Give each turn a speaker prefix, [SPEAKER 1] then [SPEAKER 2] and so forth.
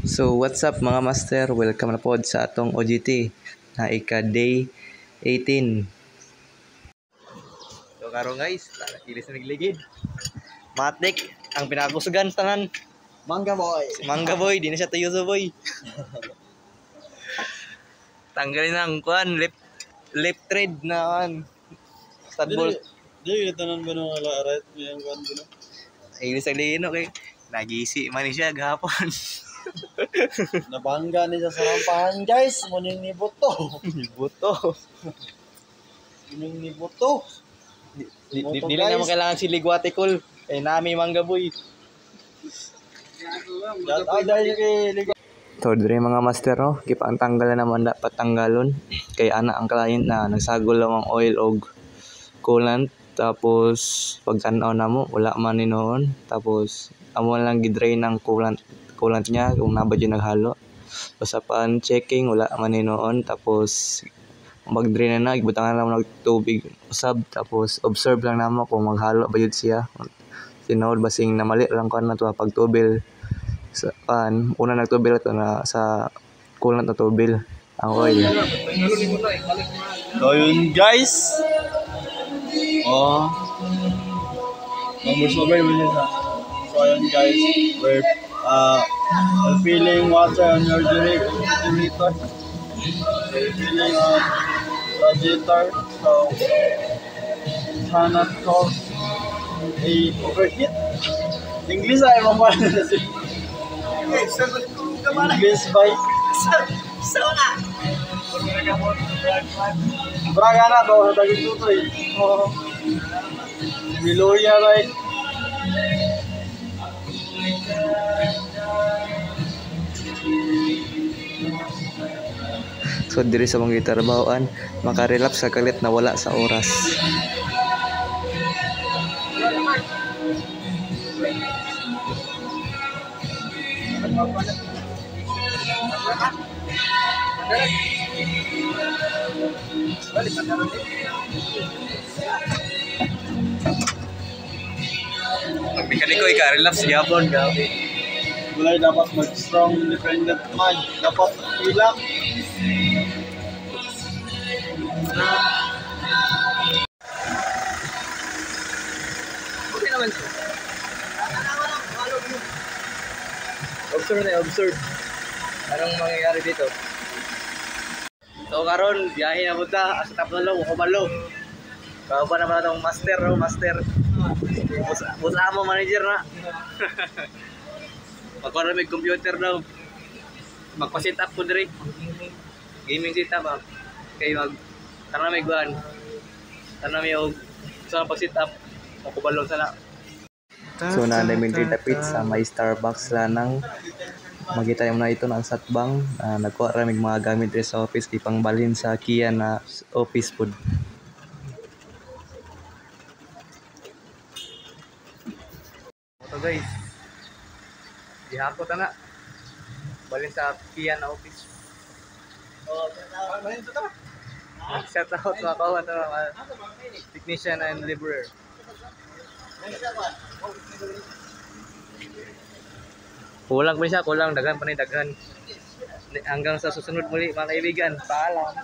[SPEAKER 1] So what's up mga master, welcome na po sa atong OGT na ika-day 18. So karon guys, ilis na nagligid. Matik, ang pinagusugan tanan.
[SPEAKER 2] Mangga boy.
[SPEAKER 1] Si Mangga boy, di na siya tuyo sa boy. Tanggalin ang kuan, left trade na kan. Studball.
[SPEAKER 2] Di tanan ba nung alaret yung kuan ko na.
[SPEAKER 1] Ilis nagligid okay. Nagisi man siya gahapon.
[SPEAKER 2] Nabangga ni sa sarampahan guys, muning ni Buto.
[SPEAKER 1] Buto.
[SPEAKER 2] Muning ni Buto.
[SPEAKER 1] Dili na mo kailangan si Ligwatikol. Eh nami Mangga boy. So dire mga master no, gipantanggalan naman dapat tanggalon kay ana ang client na nagsagol lang ang oil og coolant, tapos pagtan-aw na mo wala man ni noon, tapos amo lang gidrain ng coolant niya kung naba dyan naghalo. Usapan checking wala man ni noon, tapos mag-drain na ibutangan lang ng tubig usab, tapos observe lang namo kung maghalo ba yun siya. Tinood basing namali lang ko na to pagtubil sa una nagtubil ito na sa coolant na tubil ang oil.
[SPEAKER 2] So yun guys. Oh. Numbers over yun sa. So yun guys, we're filling water on your generator. Filling on radiator. So try not to cause a overheat. English ay mamahal na si English by Sona. Braga na to, daging tutoy. Oh. Miloya bay.
[SPEAKER 1] So diri sa mga gitrabahoan makarelapse sa kalit na wala sa oras. Pagbikaniko ika-relapse gyapon gabi.
[SPEAKER 2] Mulai dapat mag-strong independent mind. Dapat ilang.
[SPEAKER 1] Okay naman siya. Observe. Anong mangyayari dito? So karon biyahe na punta sa Tapolo, Kabalo. Kauban na pala itong master. Bus amo manager na. Magkaroon may computer daw. Magpa-set up ko diri. Gaming setup kay tara may guan. Tara may og sa pag-set up makubalon sana. So namin ditapit sa may Starbucks lanang magita yung na ito ng satbang. Nagkuha ramig mga gamit rin sa office ipang balhin sa Kia na office food. Ito guys, dihakot na balhin sa Kia na office. Shout out mga kawan mga technician and laborer. Kulang dagan pa ni daghan. Hanggang sa susunod muli mga kaibigan. Paalam.